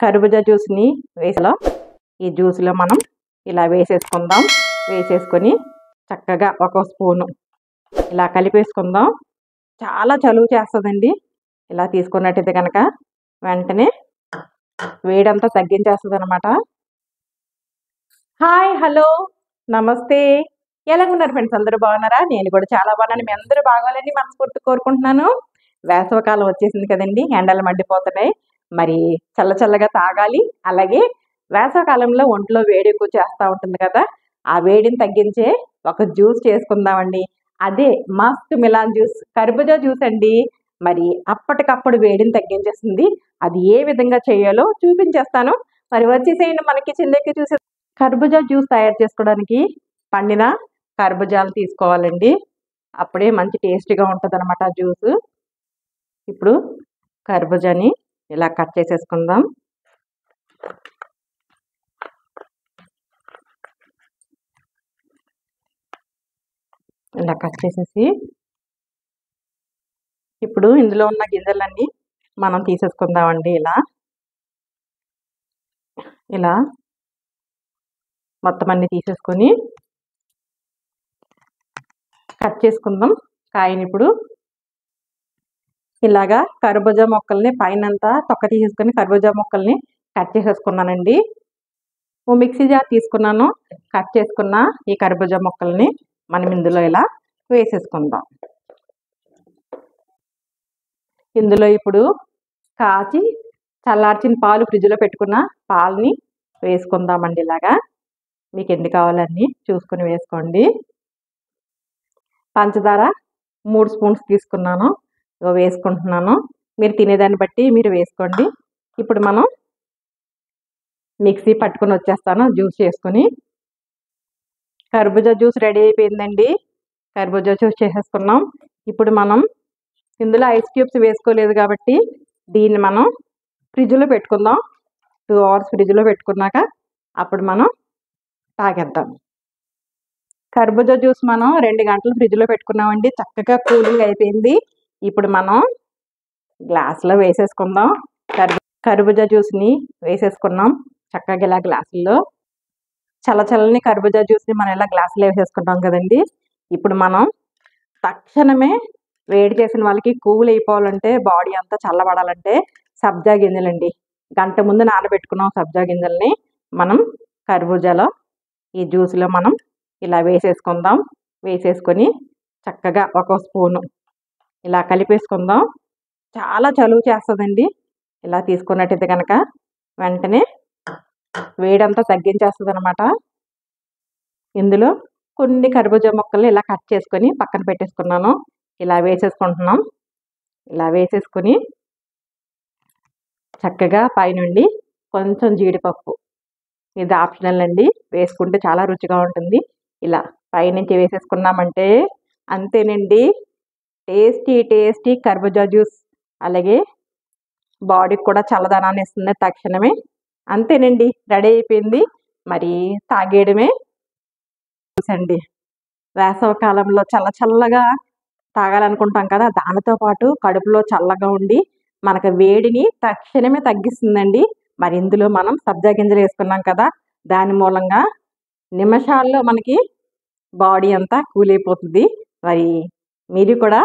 కర్బూజా జ్యూస్ని వేసలో ఈ జ్యూస్లో మనం ఇలా వేసేసుకుందాం. వేసేసుకొని చక్కగా ఒక స్పూను ఇలా కలిపేసుకుందాం. చాలా చలువ చేస్తుందండి. ఇలా తీసుకున్నట్టయితే కనుక వెంటనే వేడంతా తగ్గించేస్తుంది అనమాట. హాయ్, హలో, నమస్తే. ఎలాగున్నారు ఫ్రెండ్స్? అందరూ బాగున్నారా? నేను కూడా చాలా బాగున్నాను. మీ అందరూ బాగోవాలని మనస్ఫూర్తి కోరుకుంటున్నాను. వేసవకాలం వచ్చేసింది కదండి, ఎండలు మండిపోతున్నాయి. మరి చల్లగా తాగాలి. అలాగే వేసవకాలంలో ఒంట్లో వేడి ఎక్కువ చేస్తూ ఉంటుంది కదా, ఆ వేడిని తగ్గించే ఒక జ్యూస్ చేసుకుందామండి. అదే మస్క్ మిలాన్ జ్యూస్, కర్బూజా జ్యూస్ అండి. మరి అప్పటికప్పుడు వేడిని తగ్గించేస్తుంది. అది ఏ విధంగా చేయాలో చూపించేస్తాను. మరి వచ్చేసేయండి మన కిచెన్ దగ్గర. చూసే కర్బూజా జ్యూస్ తయారు చేసుకోవడానికి పండిన కర్బూజాలు తీసుకోవాలండి. అప్పుడే మంచి టేస్టీగా ఉంటుంది అనమాట జ్యూస్. ఇప్పుడు కర్బూజాని ఇలా కట్ చేసేసుకుందాం. ఇలా కట్ చేసేసి ఇప్పుడు ఇందులో ఉన్న గింజలన్నీ మనం తీసేసుకుందామండి. ఇలా మొత్తం అన్ని తీసేసుకొని కట్ చేసుకుందాం కాయని. ఇప్పుడు ఇలాగా కర్బూజా మొక్కల్ని పైనంతా తొక్క తీసేసుకొని కర్బూజా మొక్కల్ని కట్ చేసేసుకున్నానండి. ఓ మిక్సీ జార్ తీసుకున్నాను. కట్ చేసుకున్న ఈ కర్బూజా మొక్కల్ని మనం ఇందులో ఇలా వేసేసుకుందాం. ఇందులో ఇప్పుడు కాచి చల్లార్చిన పాలు, ఫ్రిడ్జ్లో పెట్టుకున్న పాలని వేసుకుందామండి. ఇలాగా మీకు ఎన్ని కావాలన్నీ చూసుకొని వేసుకోండి. పంచదార 3 స్పూన్స్ తీసుకున్నాను, వేసుకుంటున్నాను. మీరు తినేదాన్ని బట్టి మీరు వేసుకోండి. ఇప్పుడు మనం మిక్సీ పట్టుకొని వచ్చేస్తాను జ్యూస్ చేసుకుని. కర్బూజా జ్యూస్ రెడీ అయిపోయిందండి. కర్బూజా జ్యూస్ చేసేసుకున్నాం. ఇప్పుడు మనం ఇందులో ఐస్ క్యూబ్స్ వేసుకోలేదు కాబట్టి దీన్ని మనం ఫ్రిడ్జ్లో పెట్టుకుందాం. 2 అవర్స్ ఫ్రిడ్జ్లో పెట్టుకున్నాక అప్పుడు మనం తాగేద్దాం. కర్బూజా జ్యూస్ మనం 2 గంటలు ఫ్రిడ్జ్లో పెట్టుకున్నామండి. చక్కగా కూలింగ్ అయిపోయింది. ఇప్పుడు మనం గ్లాసులో వేసేసుకుందాం. కర్బూజా జ్యూస్ని వేసేసుకున్నాం చక్కగా ఇలా గ్లాసుల్లో. చల్లని కర్బూజా జ్యూస్ని మనం ఇలా గ్లాసులో వేసేసుకుంటాం కదండి. ఇప్పుడు మనం తక్షణమే వేడి చేసిన వాళ్ళకి కూల్ అయిపోవాలంటే, బాడీ అంతా చల్లబడాలంటే సబ్జా గింజలండి. గంట ముందు నానబెట్టుకున్నాం సబ్జా గింజల్ని మనం కర్బూజాలో ఈ జ్యూస్లో మనం ఇలా వేసేసుకుందాం. వేసేసుకొని చక్కగా ఒక స్పూను ఇలా కలిపేసుకుందాం. చాలా చలువ చేస్తుందండి. ఇలా తీసుకున్నట్టయితే కనుక వెంటనే వేడంతా తగ్గించేస్తుంది అనమాట. ఇందులో కొన్ని కర్బూజా మొక్కల్ని ఇలా కట్ చేసుకొని పక్కన పెట్టేసుకున్నాను. ఇలా వేసేసుకుంటున్నాం. ఇలా వేసేసుకొని చక్కగా పైనుండి కొంచెం జీడిపప్పు, ఇది ఆప్షనల్ అండి, వేసుకుంటే చాలా రుచిగా ఉంటుంది. ఇలా పైనుంచి వేసేసుకున్నామంటే అంతేనండి, టేస్టీ కర్బూజా జ్యూస్. అలాగే బాడీకి కూడా చల్లదనాన్ని ఇస్తుంది తక్షణమే. అంతేనండి, రెడీ అయిపోయింది. మరి తాగేయడమే అండి. వేసవకాలంలో చల్లగా తాగాలనుకుంటాం కదా, దానితో పాటు కడుపులో చల్లగా ఉండి మనకు వేడిని తక్షణమే తగ్గిస్తుందండి. మరి ఇందులో మనం సబ్జా గింజలు వేసుకున్నాం కదా, దాని మూలంగా నిమిషాల్లో మనకి బాడీ అంతా కూల్ అయిపోతుంది. మరి మీరు కూడా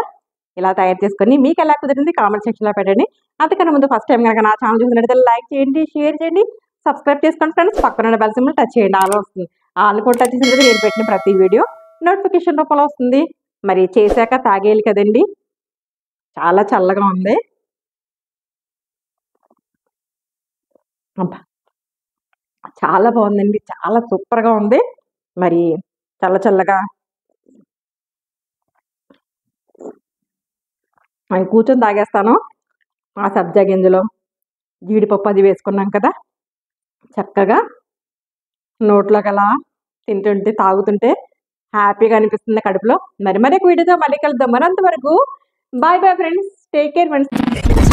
ఇలా తయారు చేసుకొని మీకు ఎలా కుదిరింది కామెంట్ సెక్షన్లో పెట్టండి. అంతకన్నా ముందు ఫస్ట్ టైం కనుక నా ఛానల్ చూసినట్లయితే లైక్ చేయండి, షేర్ చేయండి, సబ్స్క్రైబ్ చేసుకోండి ఫ్రెండ్స్. పక్కన బెల్ సింబల్ టచ్ చేయండి, ఆల్ వస్తుంది. ఆల్ కూడా టచ్ చేసిన నేను పెట్టిన ప్రతి వీడియో నోటిఫికేషన్ రూపంలో వస్తుంది. మరి చేశాక తాగేయాలి కదండి. చాలా చల్లగా ఉంది. చాలా బాగుందండి, చాలా సూపర్గా ఉంది. మరి చల్లగా నేను కూర్చొని తాగేస్తాను. ఆ సబ్జా గింజలో జీడిపప్పు అది వేసుకున్నాం కదా, చక్కగా నోట్లోకి అలా తింటుంటే తాగుతుంటే హ్యాపీగా అనిపిస్తుంది కడుపులో. మరి ఒక వీడియోతో మళ్ళీ కలుద్దాం. మరి అంతవరకు bye friends. Take care friends.